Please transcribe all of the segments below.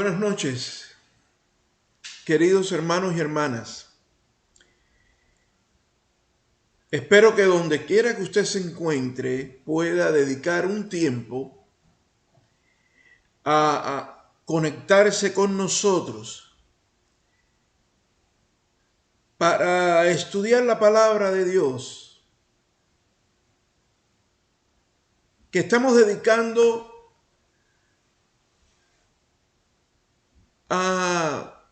Buenas noches, queridos hermanos y hermanas. Espero que donde quiera que usted se encuentre pueda dedicar un tiempo a conectarse con nosotros para estudiar la palabra de Dios, que estamos dedicando a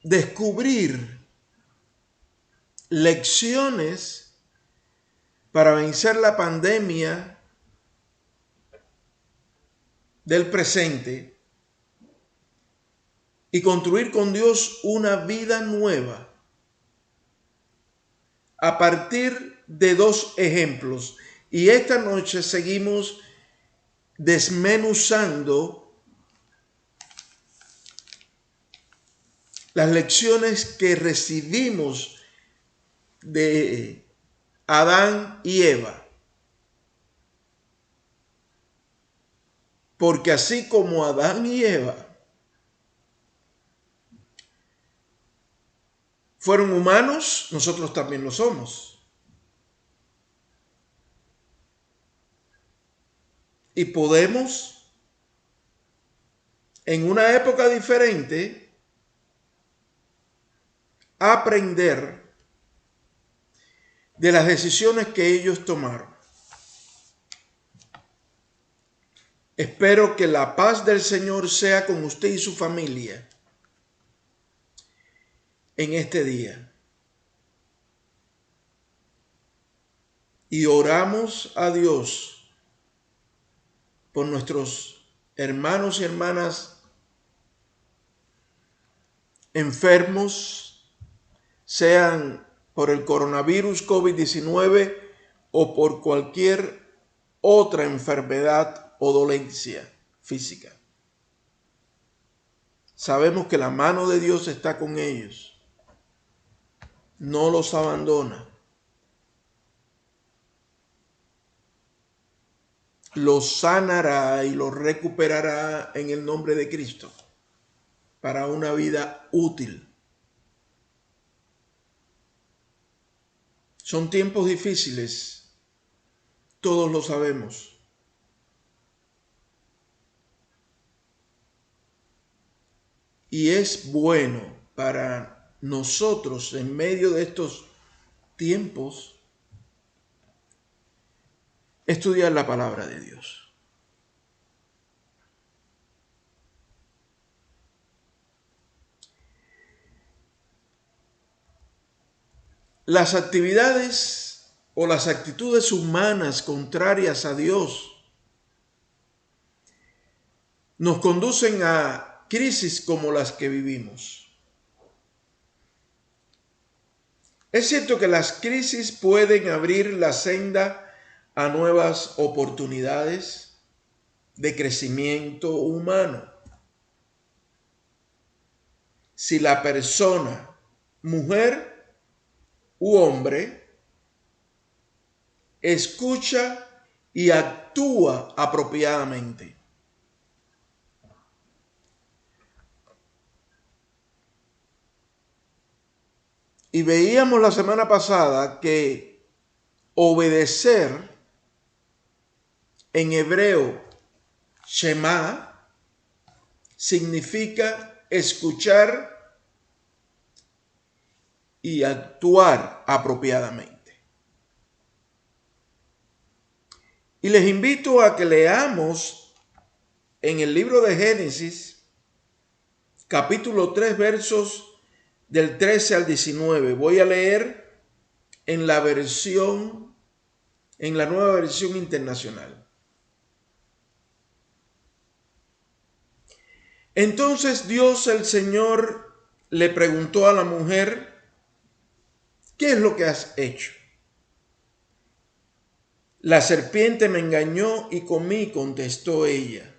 descubrir lecciones para vencer la pandemia del presente y construir con Dios una vida nueva a partir de dos ejemplos. Y esta noche seguimos desmenuzando las lecciones que recibimos de Adán y Eva. Porque así como Adán y Eva fueron humanos, nosotros también lo somos. Y podemos, en una época diferente, aprender de las decisiones que ellos tomaron. Espero que la paz del Señor sea con usted y su familia en este día. Y oramos a Dios por nuestros hermanos y hermanas enfermos, sean por el coronavirus COVID-19 o por cualquier otra enfermedad o dolencia física. Sabemos que la mano de Dios está con ellos. No los abandona. Los sanará y los recuperará en el nombre de Cristo para una vida útil. Son tiempos difíciles, todos lo sabemos. Y es bueno para nosotros en medio de estos tiempos estudiar la palabra de Dios. Las actividades o las actitudes humanas contrarias a Dios nos conducen a crisis como las que vivimos. Es cierto que las crisis pueden abrir la senda a nuevas oportunidades de crecimiento humano. Si la persona, mujer u hombre, escucha y actúa apropiadamente. Y veíamos la semana pasada que obedecer en hebreo, Shema, significa escuchar y actuar apropiadamente. Y les invito a que leamos en el libro de Génesis, capítulo 3, versos del 13 al 19. Voy a leer en la nueva versión internacional. Entonces Dios el Señor le preguntó a la mujer: ¿qué es lo que has hecho? La serpiente me engañó y comí, contestó ella.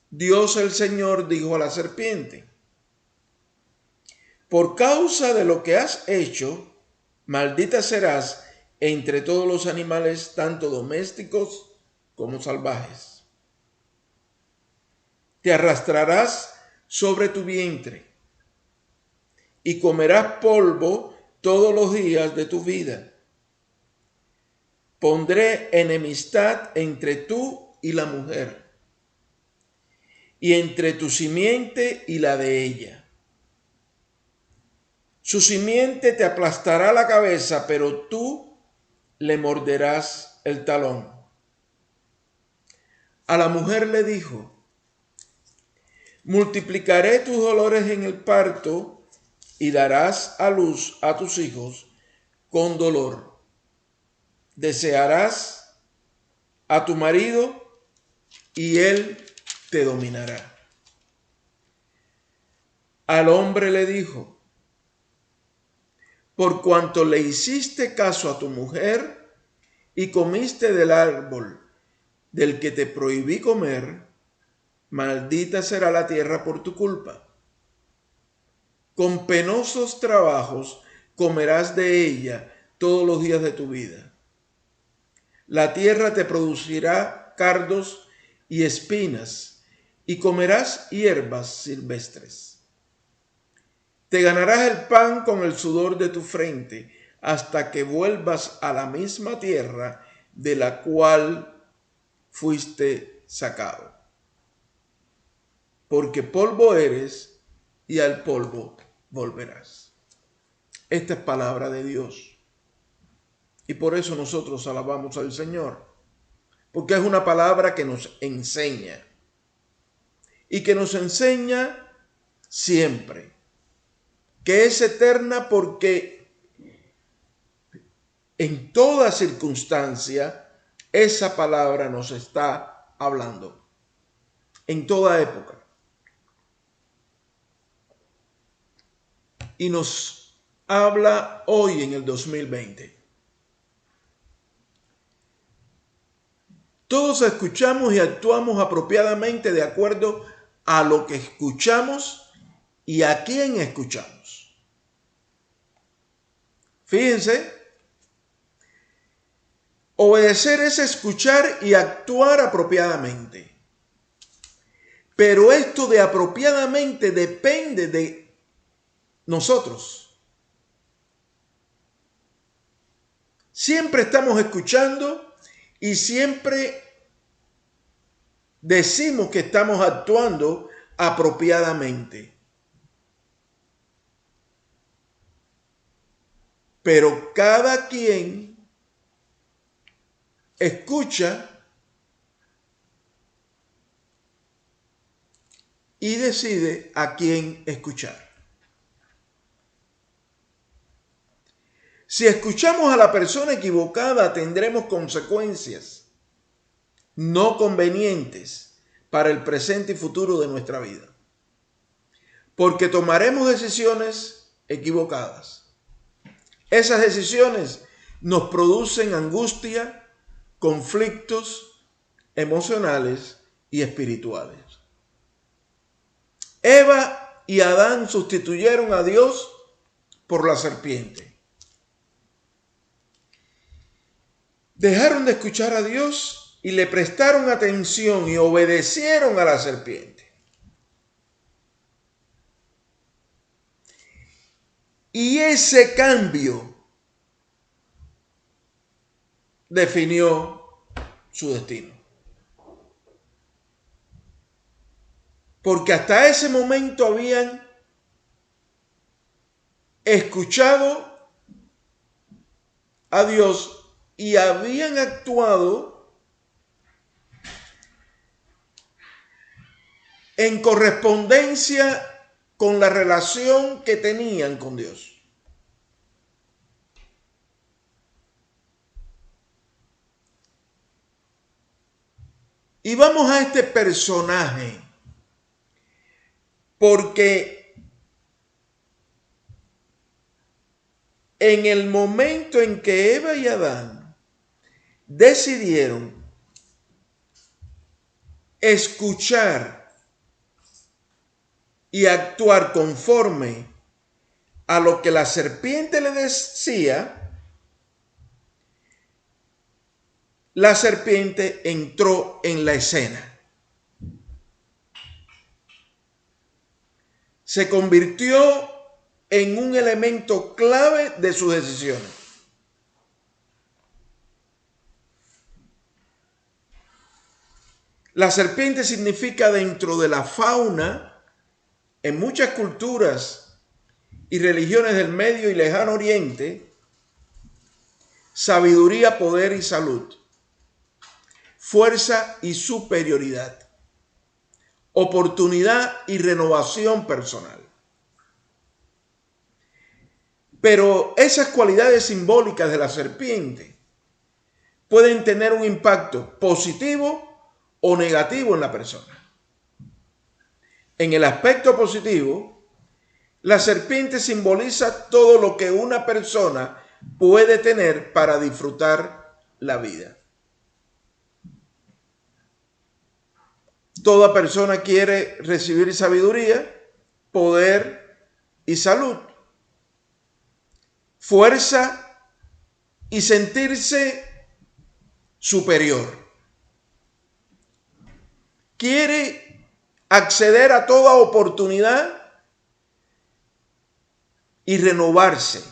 Dios el Señor dijo a la serpiente: por causa de lo que has hecho, maldita serás entre todos los animales, tanto domésticos como salvajes. te arrastrarás sobre tu vientre y comerás polvo todos los días de tu vida. Pondré enemistad entre tú y la mujer, y entre tu simiente y la de ella. Su simiente te aplastará la cabeza, pero tú le morderás el talón. A la mujer le dijo: multiplicaré tus dolores en el parto y darás a luz a tus hijos con dolor. Desearás a tu marido y él te dominará. Al hombre le dijo: por cuanto le hiciste caso a tu mujer y comiste del árbol del que te prohibí comer, maldita será la tierra por tu culpa. Con penosos trabajos comerás de ella todos los días de tu vida. La tierra te producirá cardos y espinas, y comerás hierbas silvestres. Te ganarás el pan con el sudor de tu frente, hasta que vuelvas a la misma tierra de la cual fuiste sacado. Porque polvo eres y al polvo volverás. Esta es palabra de Dios. Y por eso nosotros alabamos al Señor. Porque es una palabra que nos enseña. Y que nos enseña siempre. Que es eterna porque en toda circunstancia esa palabra nos está hablando. En toda época. Y nos habla hoy en el 2020. Todos escuchamos y actuamos apropiadamente de acuerdo a lo que escuchamos y a quién escuchamos. Fíjense, obedecer es escuchar y actuar apropiadamente. Pero esto de apropiadamente depende de nosotros. Siempre estamos escuchando y siempre decimos que estamos actuando apropiadamente. Pero cada quien escucha y decide a quién escuchar. Si escuchamos a la persona equivocada, tendremos consecuencias no convenientes para el presente y futuro de nuestra vida. Porque tomaremos decisiones equivocadas. Esas decisiones nos producen angustia, conflictos emocionales y espirituales. Eva y Adán sustituyeron a Dios por la serpiente. Dejaron de escuchar a Dios y le prestaron atención y obedecieron a la serpiente. Y ese cambio definió su destino. Porque hasta ese momento habían escuchado a Dios y habían actuado en correspondencia con la relación que tenían con Dios. Y vamos a este personaje, porque en el momento en que Eva y Adán decidieron escuchar y actuar conforme a lo que la serpiente le decía, la serpiente entró en la escena. se convirtió en un elemento clave de sus decisiones. La serpiente significa dentro de la fauna, en muchas culturas y religiones del Medio y Lejano Oriente, sabiduría, poder y salud, fuerza y superioridad, oportunidad y renovación personal. Pero esas cualidades simbólicas de la serpiente pueden tener un impacto positivo o negativo en la persona. En el aspecto positivo, la serpiente simboliza todo lo que una persona puede tener para disfrutar la vida. Toda persona quiere recibir sabiduría, poder y salud, fuerza y sentirse superior. Quiere acceder a toda oportunidad y renovarse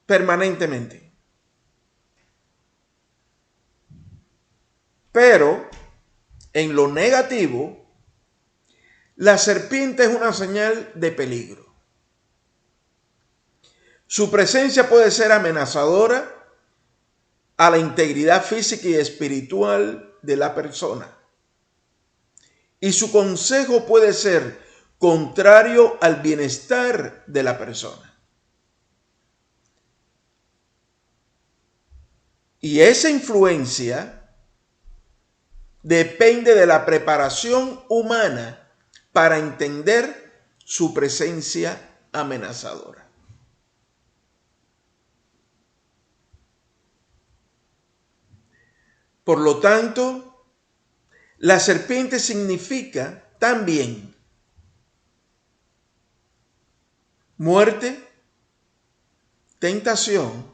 permanentemente. Pero en lo negativo, la serpiente es una señal de peligro. Su presencia puede ser amenazadora a la integridad física y espiritual de la persona. Y su consejo puede ser contrario al bienestar de la persona. Y esa influencia depende de la preparación humana para entender su presencia amenazadora. Por lo tanto, la serpiente significa también muerte, tentación,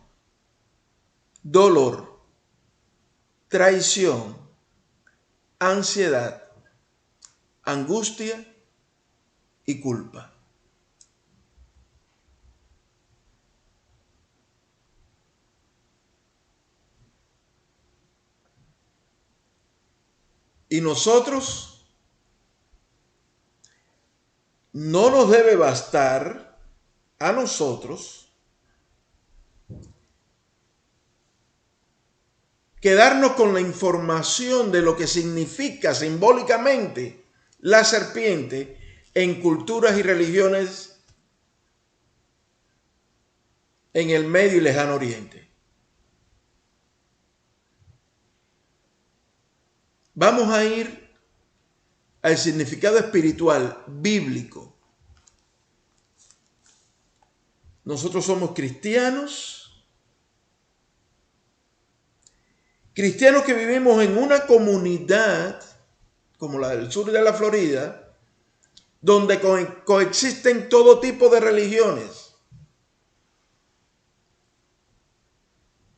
dolor, traición, ansiedad, angustia y culpa. Y nosotros no nos debe bastar a nosotros quedarnos con la información de lo que significa simbólicamente la serpiente en culturas y religiones en el Medio y Lejano Oriente. Vamos a ir al significado espiritual bíblico. Nosotros somos cristianos que vivimos en una comunidad como la del sur de la Florida, donde coexisten todo tipo de religiones,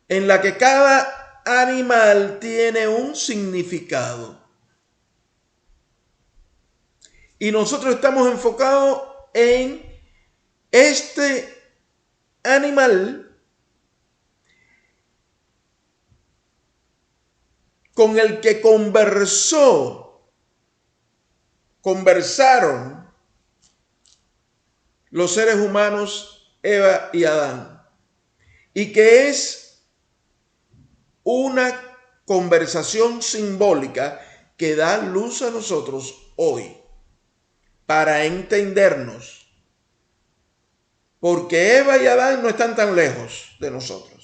en la que cada animal tiene un significado. Y nosotros estamos enfocados en este animal con el que conversaron los seres humanos, Eva y Adán, y que es una conversación simbólica que da luz a nosotros hoy para entendernos, porque Eva y Adán no están tan lejos de nosotros.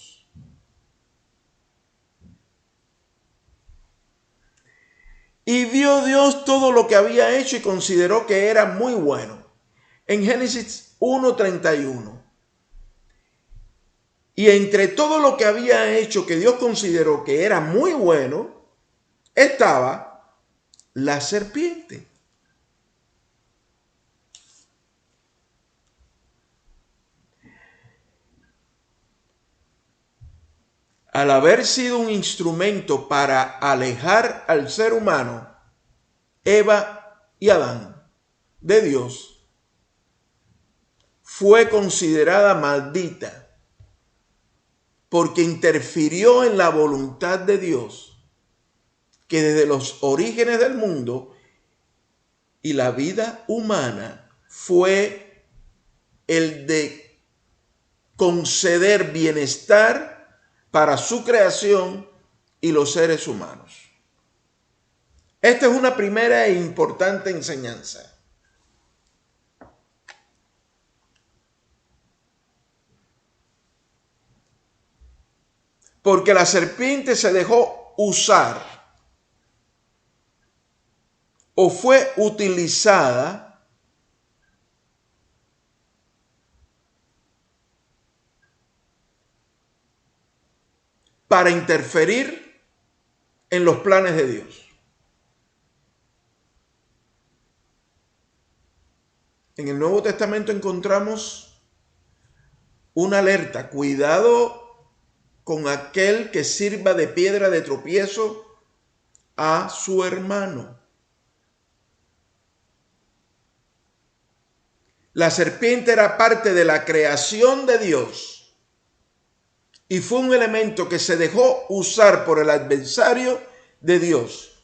Y vio Dios todo lo que había hecho y consideró que era muy bueno. En Génesis 1:31. Y entre todo lo que había hecho que Dios consideró que era muy bueno, estaba la serpiente. Al haber sido un instrumento para alejar al ser humano, Eva y Adán, de Dios, fue considerada maldita porque interfirió en la voluntad de Dios, que desde los orígenes del mundo y la vida humana fue el de conceder bienestar para su creación y los seres humanos. Esta es una primera e importante enseñanza. Porque la serpiente se dejó usar o fue utilizada para interferir en los planes de Dios. En el Nuevo Testamento encontramos una alerta: cuidado con aquel que sirva de piedra de tropiezo a su hermano. La serpiente era parte de la creación de Dios y fue un elemento que se dejó usar por el adversario de Dios.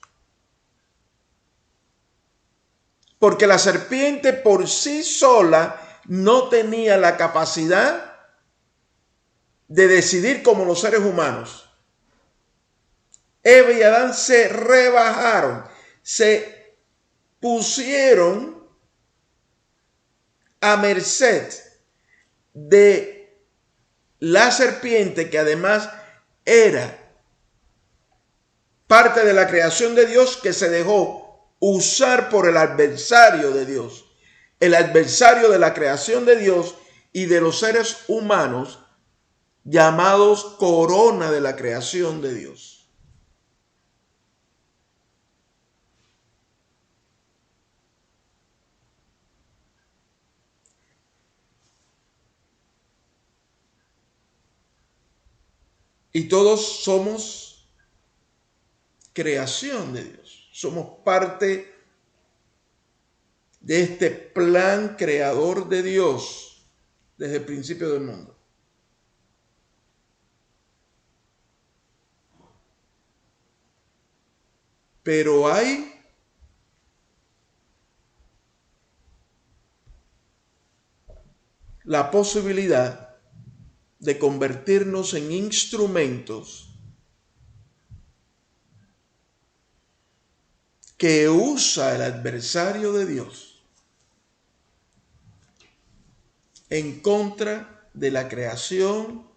Porque la serpiente por sí sola no tenía la capacidad de decidir como los seres humanos. Eva y Adán se rebajaron, se pusieron a merced de la serpiente, que además era parte de la creación de Dios, que se dejó usar por el adversario de Dios, el adversario de la creación de Dios y de los seres humanos, llamados corona de la creación de Dios. Y todos somos creación de Dios. Somos parte de este plan creador de Dios desde el principio del mundo. Pero hay la posibilidad de convertirnos en instrumentos que usa el adversario de Dios en contra de la creación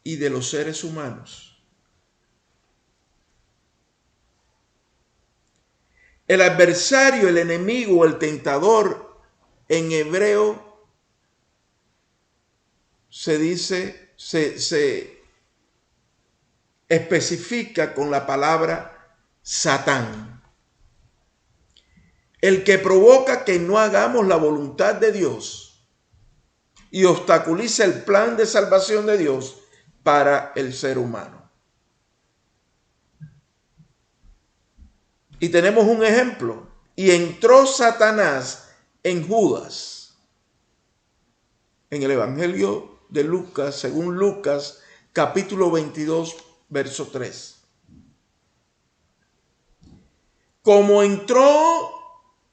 y de los seres humanos. El adversario, el enemigo, el tentador, en hebreo se dice, se especifica con la palabra Satán. El que provoca que no hagamos la voluntad de Dios y obstaculiza el plan de salvación de Dios para el ser humano. Y tenemos un ejemplo. Y entró Satanás en Judas. En el Evangelio de Lucas, según Lucas, capítulo 22, verso 3. Como entró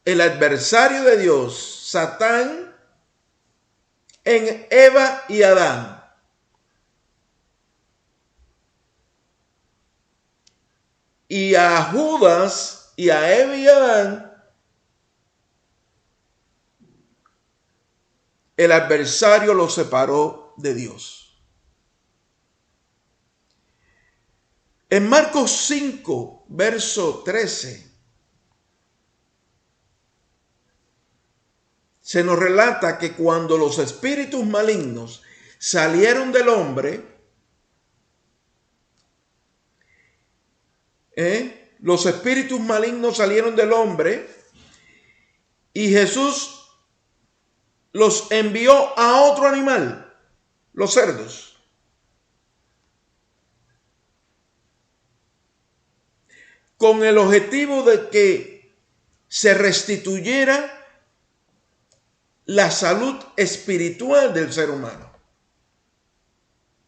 el adversario de Dios, Satán, en Eva y Adán. Y a Judas y a Eva y Adán, el adversario los separó de Dios. En Marcos 5, verso 13, se nos relata que cuando los espíritus malignos salieron del hombre, los espíritus malignos salieron del hombre y Jesús los envió a otro animal, los cerdos. Con el objetivo de que se restituyera la salud espiritual del ser humano,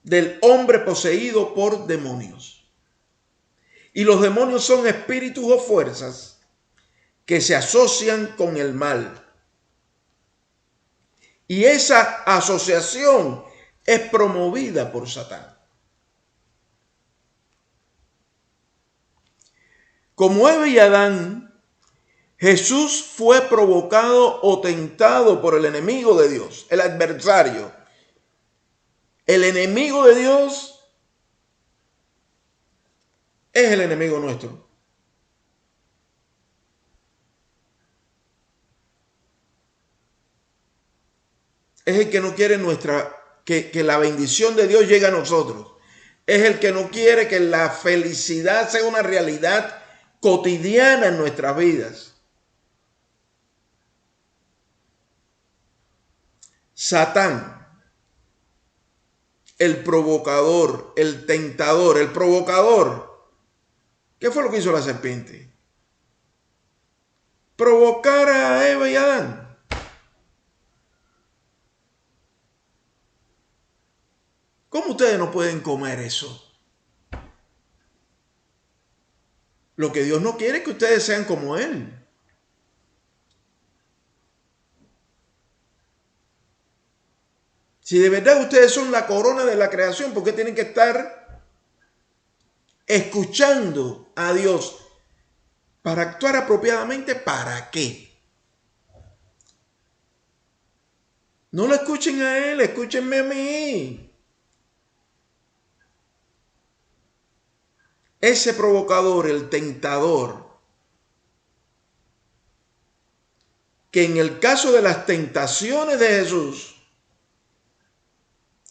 del hombre poseído por demonios. Y los demonios son espíritus o fuerzas que se asocian con el mal. Y esa asociación es promovida por Satán. Como Eva y Adán, Jesús fue provocado o tentado por el enemigo de Dios, el adversario. El enemigo de Dios es el enemigo nuestro. Es el que no quiere que la bendición de Dios llegue a nosotros. Es el que no quiere que la felicidad sea una realidad cotidiana en nuestras vidas. Satán, el provocador, el tentador, el provocador. ¿Qué fue lo que hizo la serpiente? Provocar a Eva y Adán. ¿Cómo ustedes no pueden comer eso? Lo que Dios no quiere es que ustedes sean como Él. Si de verdad ustedes son la corona de la creación, ¿por qué tienen que estar escuchando a Dios? Para actuar apropiadamente, ¿para qué? No lo escuchen a Él, escúchenme a mí. Ese provocador, el tentador, que en el caso de las tentaciones de Jesús,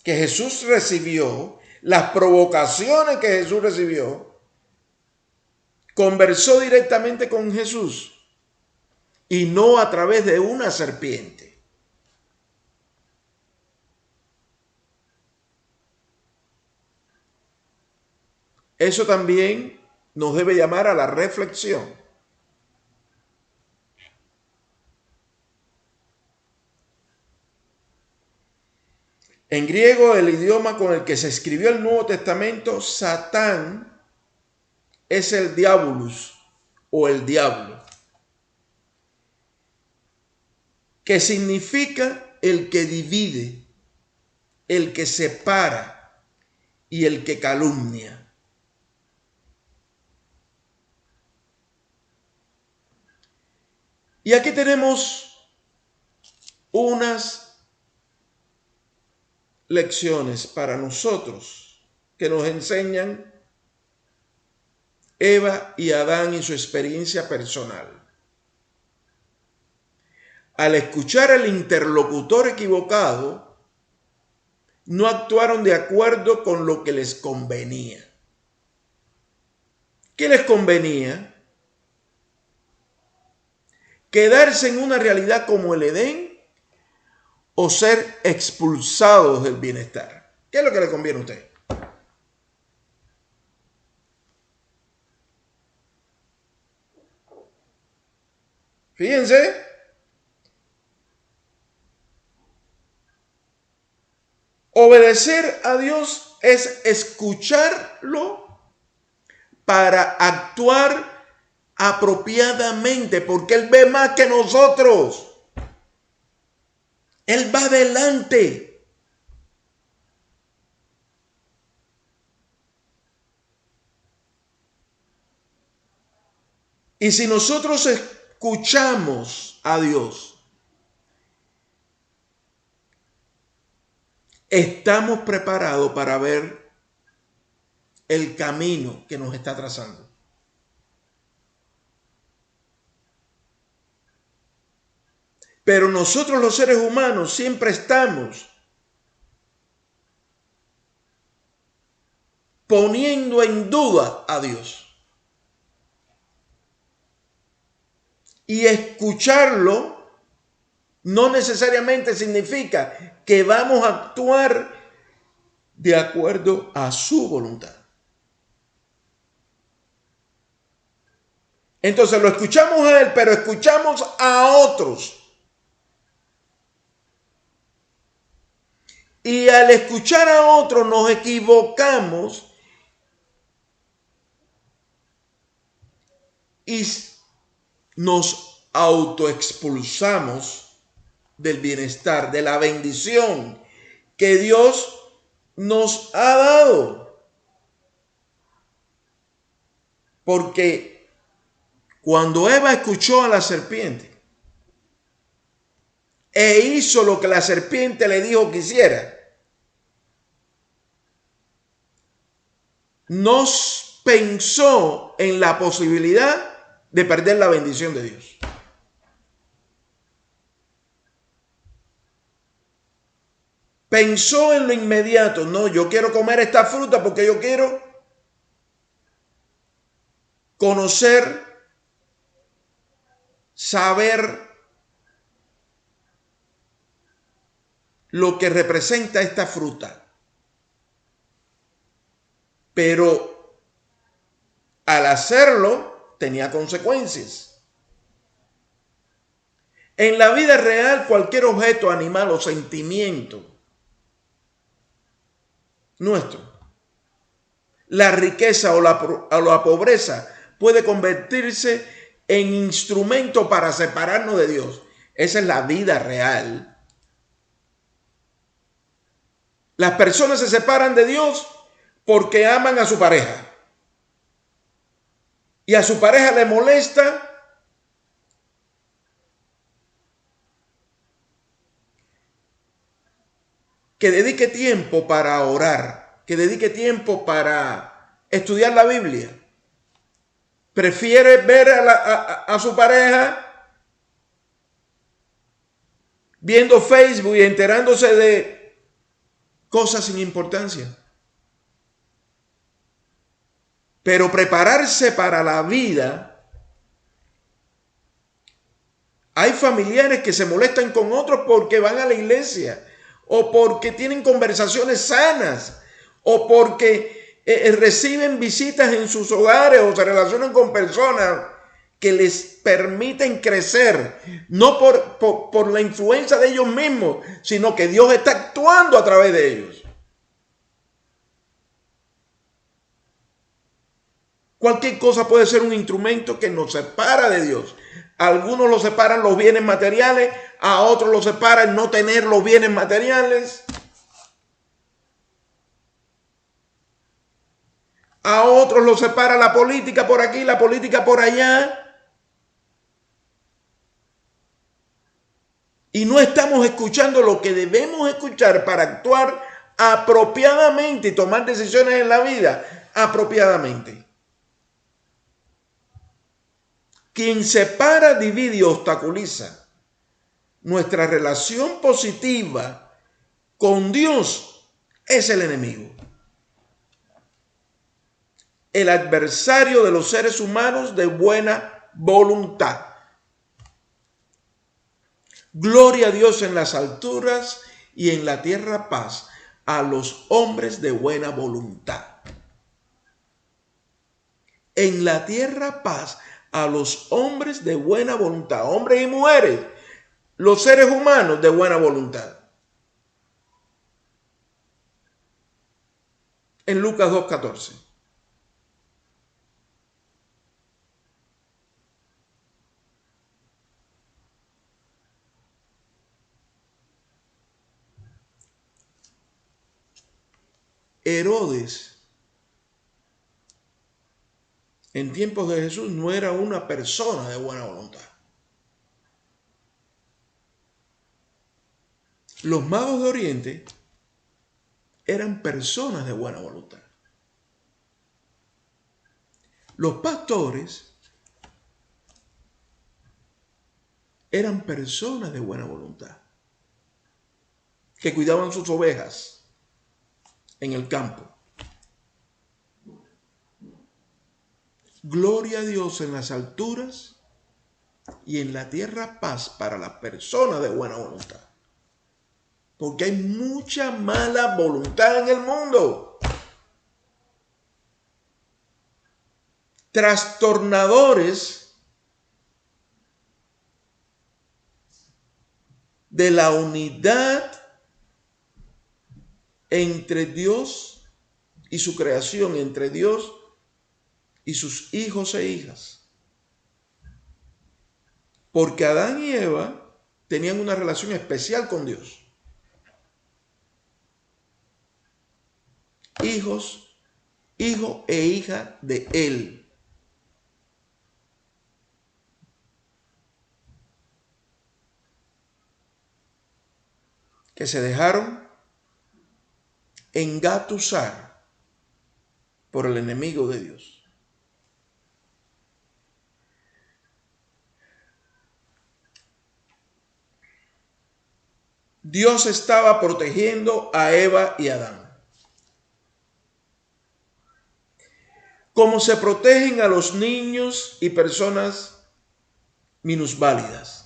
que Jesús recibió, las provocaciones que Jesús recibió, conversó directamente con Jesús y no a través de una serpiente. Eso también nos debe llamar a la reflexión. En griego, el idioma con el que se escribió el Nuevo Testamento, Satán es el diabolus o el diablo, que significa el que divide, el que separa y el que calumnia. Y aquí tenemos unas lecciones para nosotros que nos enseñan Eva y Adán y su experiencia personal. Al escuchar al interlocutor equivocado, no actuaron de acuerdo con lo que les convenía. ¿Qué les convenía? ¿Quedarse en una realidad como el Edén o ser expulsados del bienestar? ¿Qué es lo que le conviene a usted? Fíjense, obedecer a Dios es escucharlo para actuar apropiadamente, porque Él ve más que nosotros. Él va adelante. Y si nosotros escuchamos a Dios, estamos preparados para ver el camino que nos está trazando. Pero nosotros los seres humanos siempre estamos poniendo en duda a Dios. Y escucharlo no necesariamente significa que vamos a actuar de acuerdo a su voluntad. Entonces lo escuchamos a Él, pero escuchamos a otros. Y al escuchar a otro nos equivocamos y nos autoexpulsamos del bienestar, de la bendición que Dios nos ha dado. Porque cuando Eva escuchó a la serpiente e hizo lo que la serpiente le dijo que hiciera, no pensó en la posibilidad de perder la bendición de Dios. Pensó en lo inmediato. No, yo quiero comer esta fruta porque yo quiero conocer, saber lo que representa esta fruta. Pero al hacerlo tenía consecuencias. En la vida real, cualquier objeto, animal o sentimiento nuestro, la riqueza o la pobreza puede convertirse en instrumento para separarnos de Dios. Esa es la vida real. Las personas se separan de Dios porque aman a su pareja. Y a su pareja le molesta que dedique tiempo para orar, que dedique tiempo para estudiar la Biblia. Prefiere ver a su pareja viendo Facebook y enterándose de cosas sin importancia. Pero prepararse para la vida. Hay familiares que se molestan con otros porque van a la iglesia, o porque tienen conversaciones sanas, o porque reciben visitas en sus hogares o se relacionan con personas que les permiten crecer, no por la influencia de ellos mismos, sino que Dios está actuando a través de ellos. Cualquier cosa puede ser un instrumento que nos separa de Dios. A algunos los separan los bienes materiales, a otros los separan no tener los bienes materiales, a otros los separa la política por aquí, la política por allá. Y no estamos escuchando lo que debemos escuchar para actuar apropiadamente y tomar decisiones en la vida apropiadamente. Quien separa, divide y obstaculiza nuestra relación positiva con Dios es el enemigo. El adversario de los seres humanos de buena voluntad. Gloria a Dios en las alturas y en la tierra paz a los hombres de buena voluntad. En la tierra paz a los hombres de buena voluntad, hombres y mujeres, los seres humanos de buena voluntad. En Lucas 2:14. Herodes, en tiempos de Jesús, no era una persona de buena voluntad. Los magos de Oriente eran personas de buena voluntad. Los pastores eran personas de buena voluntad que cuidaban sus ovejas en el campo. Gloria a Dios en las alturas y en la tierra paz para las personas de buena voluntad. Porque hay mucha mala voluntad en el mundo. Trastornadores de la unidad entre Dios y su creación, entre Dios y sus hijos e hijas. Porque Adán y Eva tenían una relación especial con Dios. Hijos, hijo e hija de Él. Que se dejaron engatusar por el enemigo de Dios. Dios estaba protegiendo a Eva y a Adán. Como se protegen a los niños y personas minusválidas.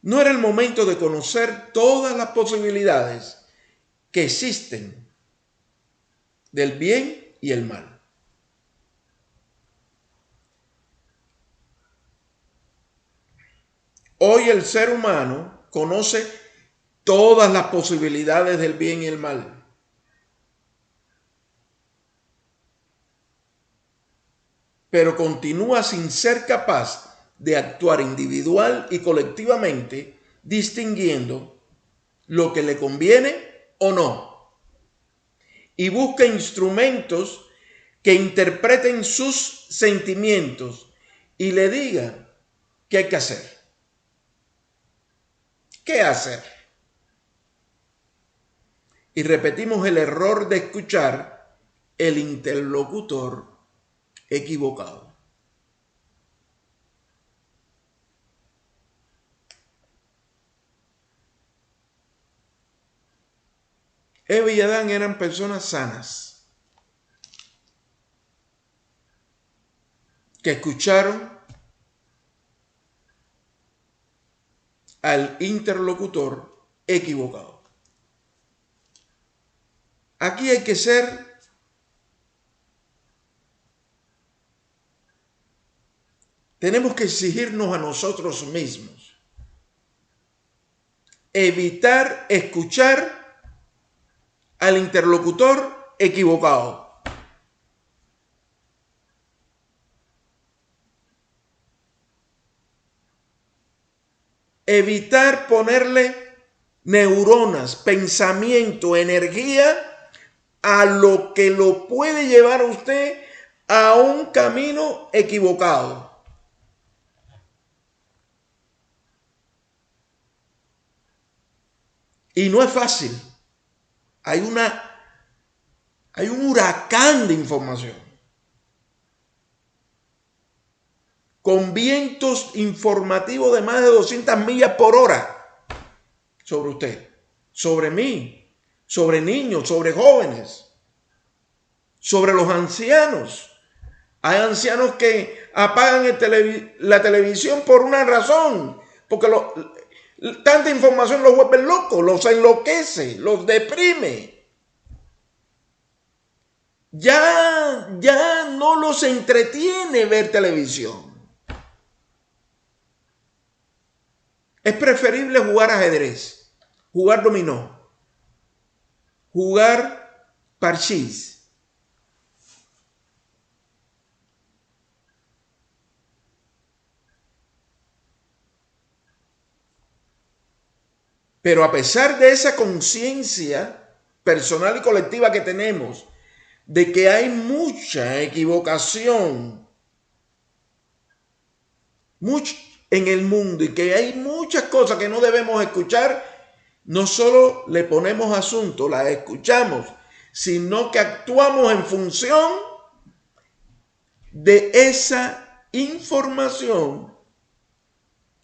No era el momento de conocer todas las posibilidades que existen del bien y el mal. Hoy el ser humano conoce todas las posibilidades del bien y el mal. Pero continúa sin ser capaz de actuar individual y colectivamente, distinguiendo lo que le conviene o no. Y busca instrumentos que interpreten sus sentimientos y le digan qué hay que hacer. ¿Qué hacer? Y repetimos el error de escuchar el interlocutor equivocado. Eva y Adán eran personas sanas que escucharon al interlocutor equivocado. Aquí hay que tenemos que exigirnos a nosotros mismos, evitar escuchar al interlocutor equivocado. Evitar ponerle neuronas, pensamiento, energía a lo que lo puede llevar a usted a un camino equivocado. Y no es fácil. Hay un huracán de información. Con vientos informativos de más de 200 millas por hora sobre usted, sobre mí, sobre niños, sobre jóvenes, sobre los ancianos. Hay ancianos que apagan la televisión por una razón, porque tanta información los vuelve locos, los enloquece, los deprime. Ya no los entretiene ver televisión. Es preferible jugar ajedrez, jugar dominó, jugar parchís. Pero a pesar de esa conciencia personal y colectiva que tenemos, de que hay mucha equivocación en el mundo y que hay muchas cosas que no debemos escuchar, no solo le ponemos asunto, las escuchamos, sino que actuamos en función de esa información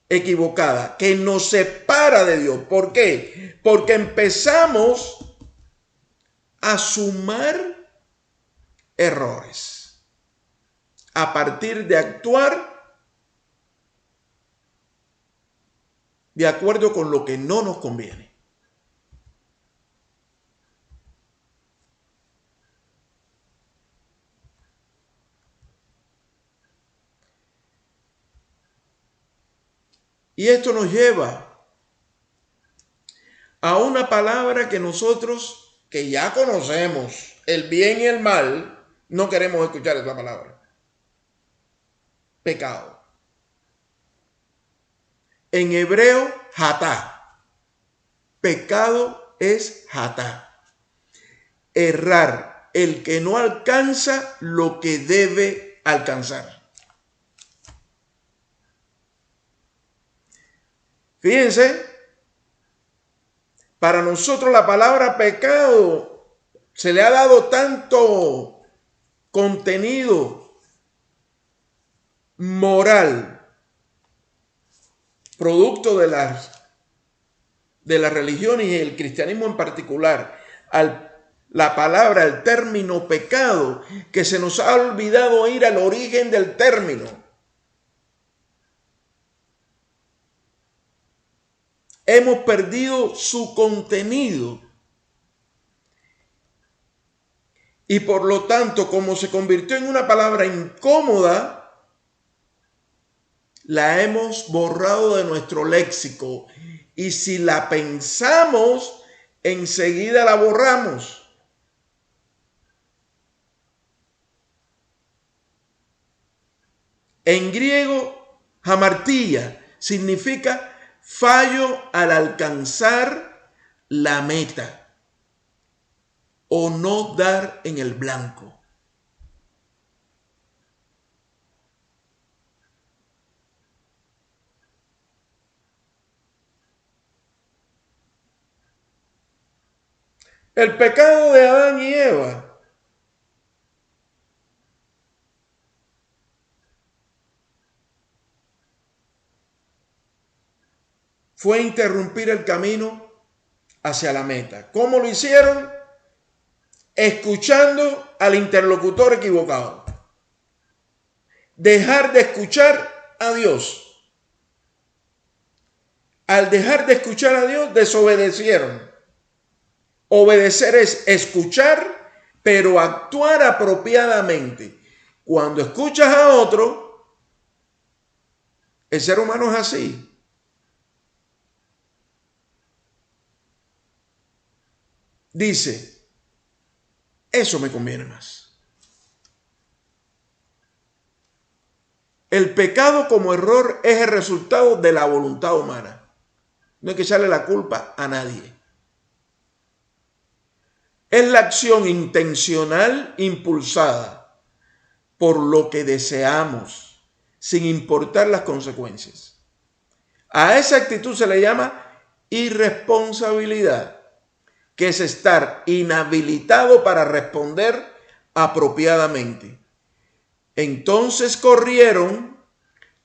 equivocada que nos separa de Dios. ¿Por qué? Porque empezamos a sumar errores a partir de actuar de acuerdo con lo que no nos conviene. Y esto nos lleva a una palabra que nosotros, que ya conocemos, el bien y el mal, no queremos escuchar esa palabra. Pecado. En hebreo, hatá. Pecado es hatá. Errar, el que no alcanza lo que debe alcanzar. Fíjense, para nosotros la palabra pecado se le ha dado tanto contenido moral, producto de las religiones y el cristianismo en particular, la palabra, el término pecado, que se nos ha olvidado ir al origen del término. Hemos perdido su contenido. Y por lo tanto, como se convirtió en una palabra incómoda, la hemos borrado de nuestro léxico. Y si la pensamos, enseguida la borramos. En griego, hamartia significa fallo al alcanzar la meta o no dar en el blanco. El pecado de Adán y Eva fue interrumpir el camino hacia la meta. ¿Cómo lo hicieron? Escuchando al interlocutor equivocado. Dejar de escuchar a Dios. Al dejar de escuchar a Dios, desobedecieron. Obedecer es escuchar, pero actuar apropiadamente. Cuando escuchas a otro, el ser humano es así. Dice, eso me conviene más. El pecado como error es el resultado de la voluntad humana. No hay que echarle la culpa a nadie. Es la acción intencional impulsada por lo que deseamos, sin importar las consecuencias. A esa actitud se le llama irresponsabilidad, que es estar inhabilitado para responder apropiadamente. Entonces corrieron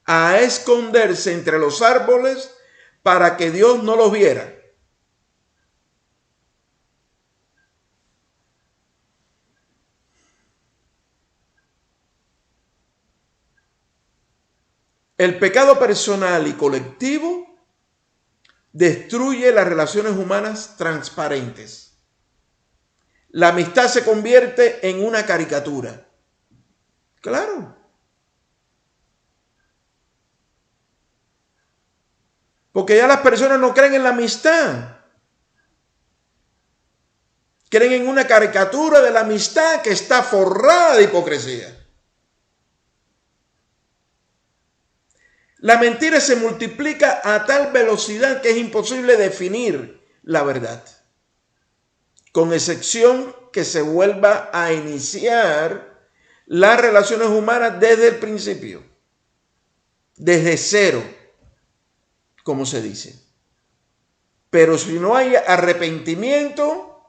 a esconderse entre los árboles para que Dios no los viera. El pecado personal y colectivo destruye las relaciones humanas transparentes. La amistad se convierte en una caricatura. Claro. Porque ya las personas no creen en la amistad. Creen en una caricatura de la amistad que está forrada de hipocresía. La mentira se multiplica a tal velocidad que es imposible definir la verdad, con excepción que se vuelva a iniciar las relaciones humanas desde el principio, desde cero, como se dice. Pero si no hay arrepentimiento,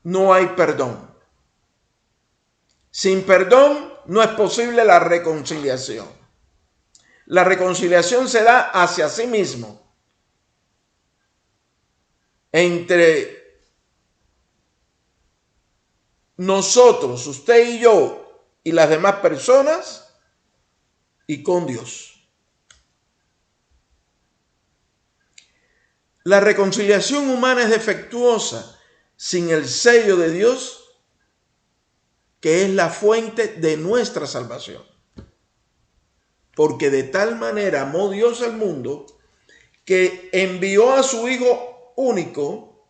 no hay perdón. Sin perdón no es posible la reconciliación. La reconciliación se da hacia sí mismo, entre nosotros, usted y yo, y las demás personas, y con Dios. La reconciliación humana es defectuosa sin el sello de Dios, que es la fuente de nuestra salvación. Porque de tal manera amó Dios al mundo que envió a su Hijo único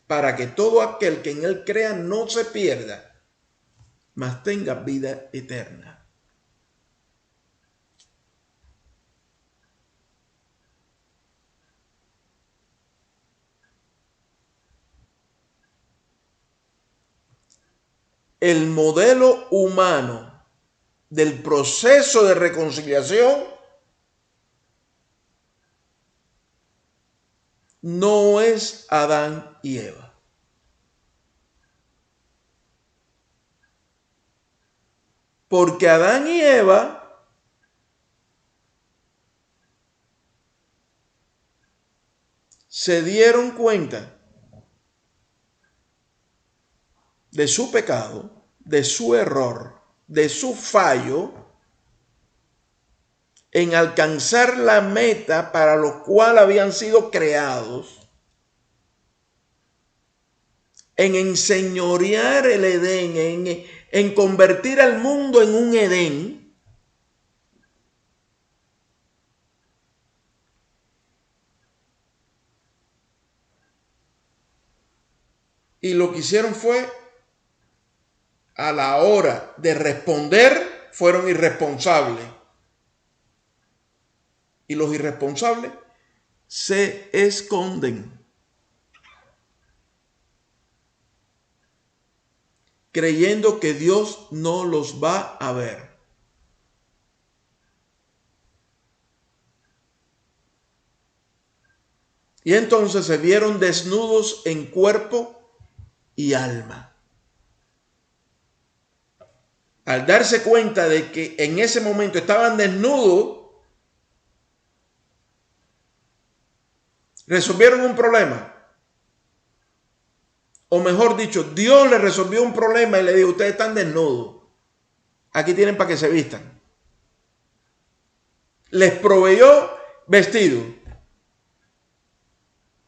para que todo aquel que en él crea no se pierda, mas tenga vida eterna. El modelo humano del proceso de reconciliación no es Adán y Eva. Porque Adán y Eva se dieron cuenta de su pecado, de su error, de su fallo en alcanzar la meta para lo cual habían sido creados, en enseñorear el Edén, en convertir al mundo en un Edén. Y lo que hicieron fue, a la hora de responder, fueron irresponsables. Y los irresponsables se esconden, creyendo que Dios no los va a ver. Y entonces se vieron desnudos en cuerpo y alma. Al darse cuenta de que en ese momento estaban desnudos, resolvieron un problema. O mejor dicho, Dios le resolvió un problema y le dijo: ustedes están desnudos. Aquí tienen para que se vistan. Les proveyó vestido.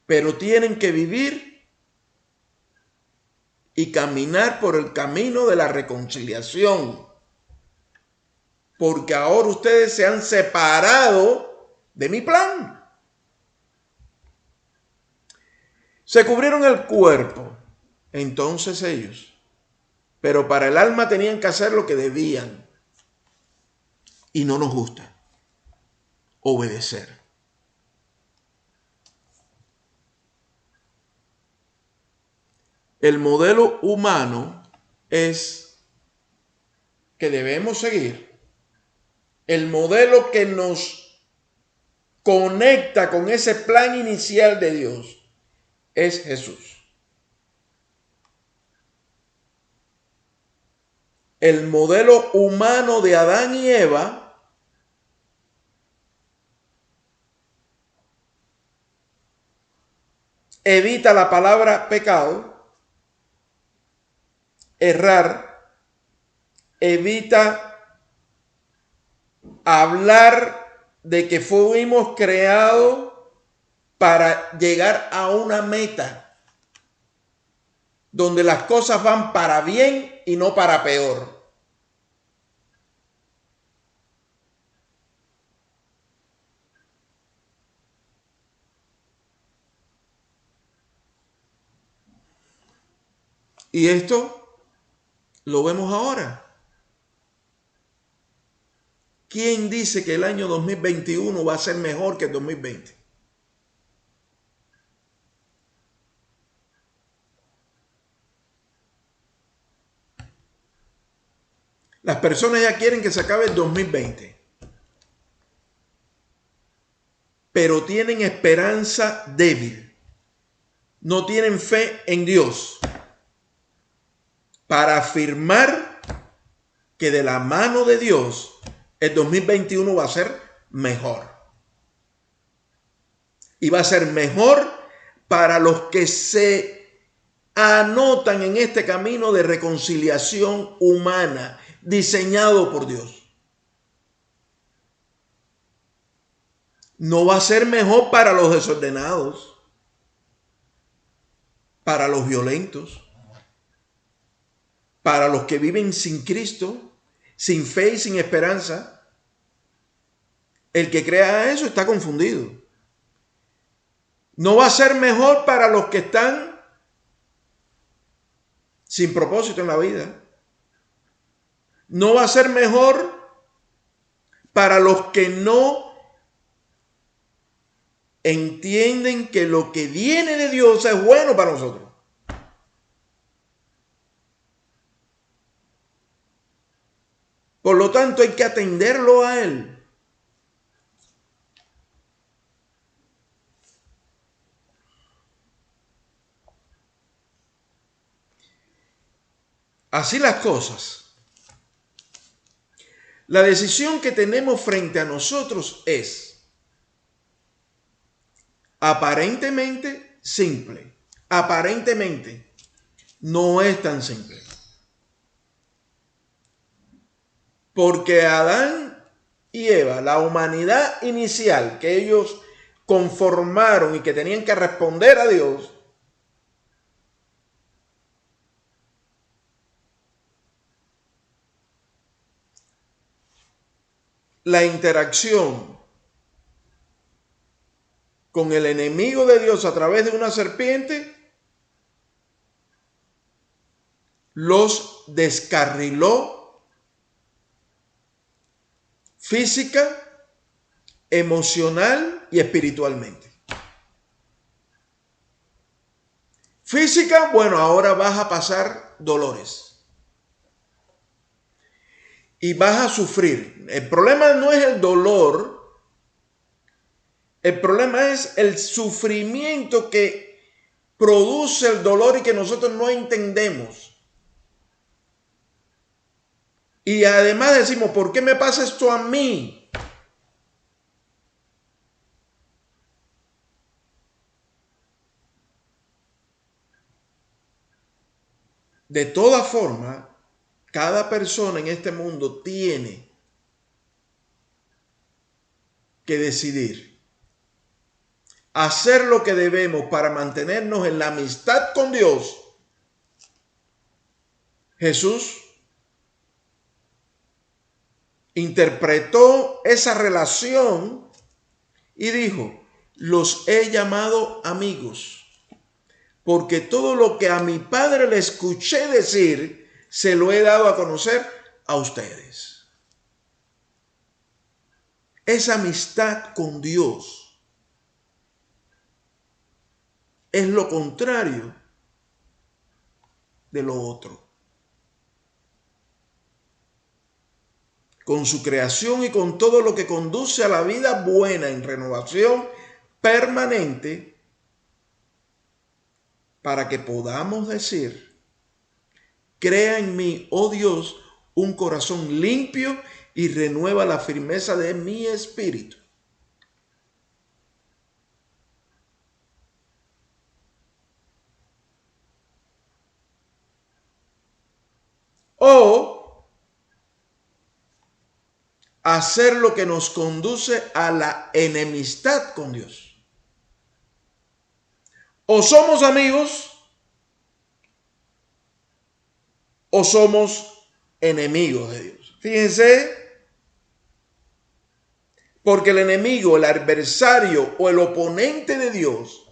Pero tienen que vivir y caminar por el camino de la reconciliación. Porque ahora ustedes se han separado de mi plan. Se cubrieron el cuerpo, entonces ellos. Pero para el alma tenían que hacer lo que debían. Y no nos gusta obedecer. El modelo humano es que debemos seguir. El modelo que nos conecta con ese plan inicial de Dios es Jesús. El modelo humano de Adán y Eva evita la palabra pecado, errar, evita hablar de que fuimos creados para llegar a una meta donde las cosas van para bien y no para peor. Y esto lo vemos ahora. ¿Quién dice que el año 2021 va a ser mejor que el 2020? Las personas ya quieren que se acabe el 2020, pero tienen esperanza débil. No tienen fe en Dios para afirmar que de la mano de Dios el 2021 va a ser mejor. Y va a ser mejor para los que se anotan en este camino de reconciliación humana diseñado por Dios. No va a ser mejor para los desordenados, para los violentos, para los que viven sin Cristo, sin fe y sin esperanza. El que crea eso está confundido. No va a ser mejor para los que están sin propósito en la vida. No va a ser mejor para los que no entienden que lo que viene de Dios es bueno para nosotros. Por lo tanto, hay que atenderlo a Él. Así las cosas. La decisión que tenemos frente a nosotros es aparentemente simple. Aparentemente no es tan simple. Porque Adán y Eva, la humanidad inicial que ellos conformaron y que tenían que responder a Dios, la interacción con el enemigo de Dios a través de una serpiente los descarriló física, emocional y espiritualmente. Física, bueno, ahora vas a pasar dolores y vas a sufrir. El problema no es el dolor, el problema es el sufrimiento que produce el dolor y que nosotros no entendemos. Y además decimos, ¿por qué me pasa esto a mí? De todas formas, cada persona en este mundo tiene que decidir hacer lo que debemos para mantenernos en la amistad con Dios. Jesús interpretó esa relación y dijo, los he llamado amigos, porque todo lo que a mi Padre le escuché decir, se lo he dado a conocer a ustedes. Esa amistad con Dios es lo contrario de lo otro. Con su creación y con todo lo que conduce a la vida buena en renovación permanente, para que podamos decir, crea en mí, oh Dios, un corazón limpio y renueva la firmeza de mi espíritu. O hacer lo que nos conduce a la enemistad con Dios. O somos amigos o somos enemigos de Dios. Fíjense, porque el enemigo, el adversario o el oponente de Dios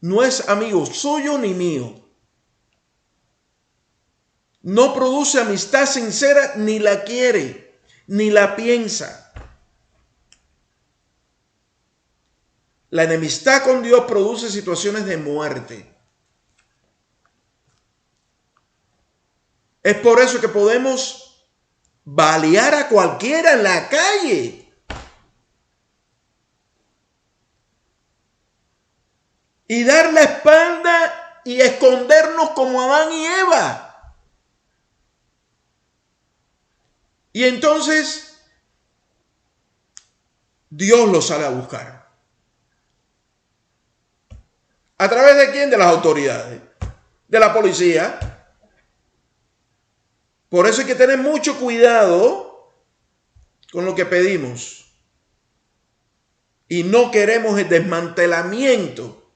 no es amigo suyo ni mío. No produce amistad sincera, ni la quiere, ni la piensa. La enemistad con Dios produce situaciones de muerte. Es por eso que podemos balear a cualquiera en la calle y dar la espalda y escondernos como Adán y Eva. Y entonces Dios los sale a buscar. ¿A través de quién? De las autoridades, de la policía. Por eso hay que tener mucho cuidado con lo que pedimos. Y no queremos el desmantelamiento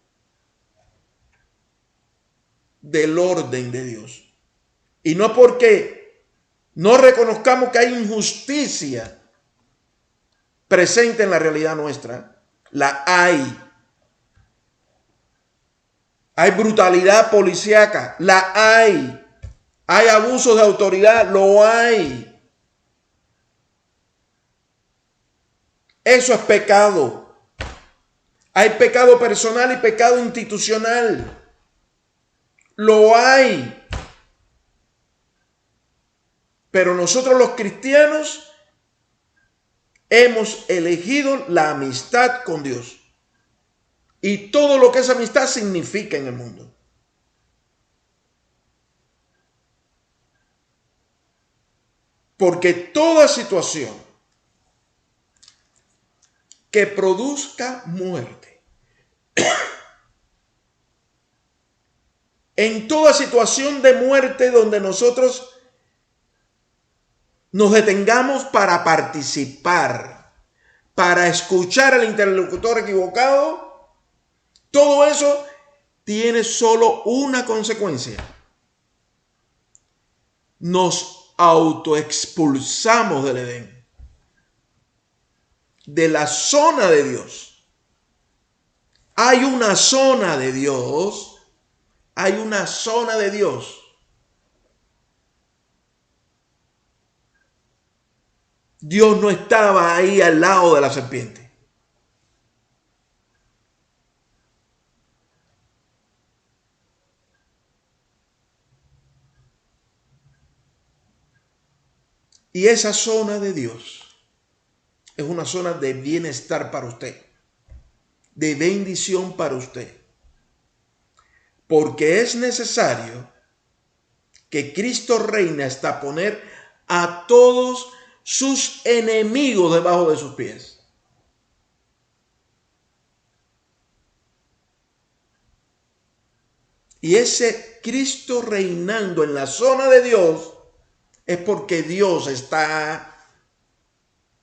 del orden de Dios. Y no porque no reconozcamos que hay injusticia presente en la realidad nuestra. La hay. Hay brutalidad policíaca, la hay. Hay abusos de autoridad, lo hay. Eso es pecado. Hay pecado personal y pecado institucional. Lo hay. Pero nosotros los cristianos hemos elegido la amistad con Dios. Y todo lo que esa amistad significa en el mundo. Porque toda situación que produzca muerte, en toda situación de muerte donde nosotros nos detengamos para participar, para escuchar al interlocutor equivocado, todo eso tiene solo una consecuencia. Nos autoexpulsamos del Edén, de la zona de Dios. Hay una zona de Dios, hay una zona de Dios. Dios no estaba ahí al lado de la serpiente. Y esa zona de Dios es una zona de bienestar para usted, de bendición para usted. Porque es necesario que Cristo reine hasta poner a todos sus enemigos debajo de sus pies. Y ese Cristo reinando en la zona de Dios es porque Dios está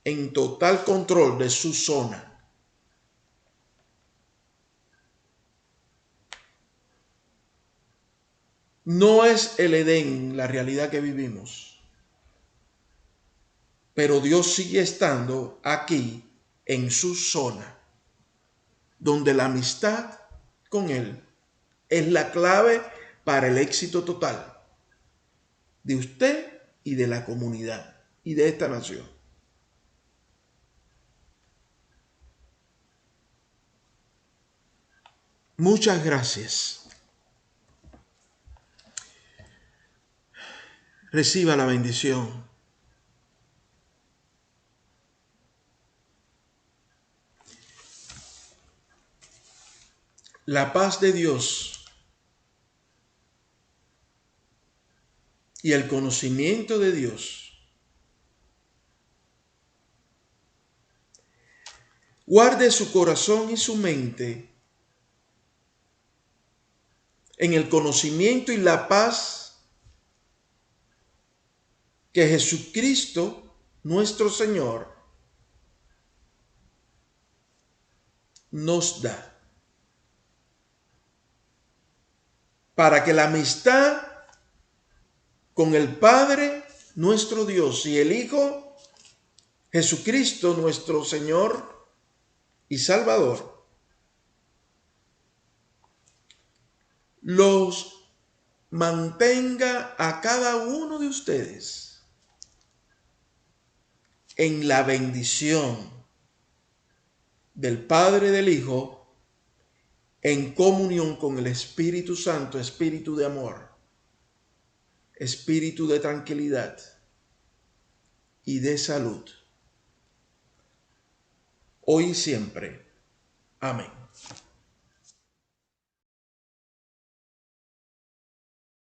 en total control de su zona. No es el Edén la realidad que vivimos, pero Dios sigue estando aquí en su zona, donde la amistad con Él es la clave para el éxito total de usted y de la comunidad y de esta nación. Muchas gracias. Reciba la bendición. La paz de Dios y el conocimiento de Dios guarde su corazón y su mente en el conocimiento y la paz que Jesucristo, nuestro Señor, nos da. Para que la amistad con el Padre, nuestro Dios, y el Hijo, Jesucristo, nuestro Señor y Salvador, los mantenga a cada uno de ustedes en la bendición del Padre, del Hijo, en comunión con el Espíritu Santo, espíritu de amor, espíritu de tranquilidad y de salud, hoy y siempre. Amén.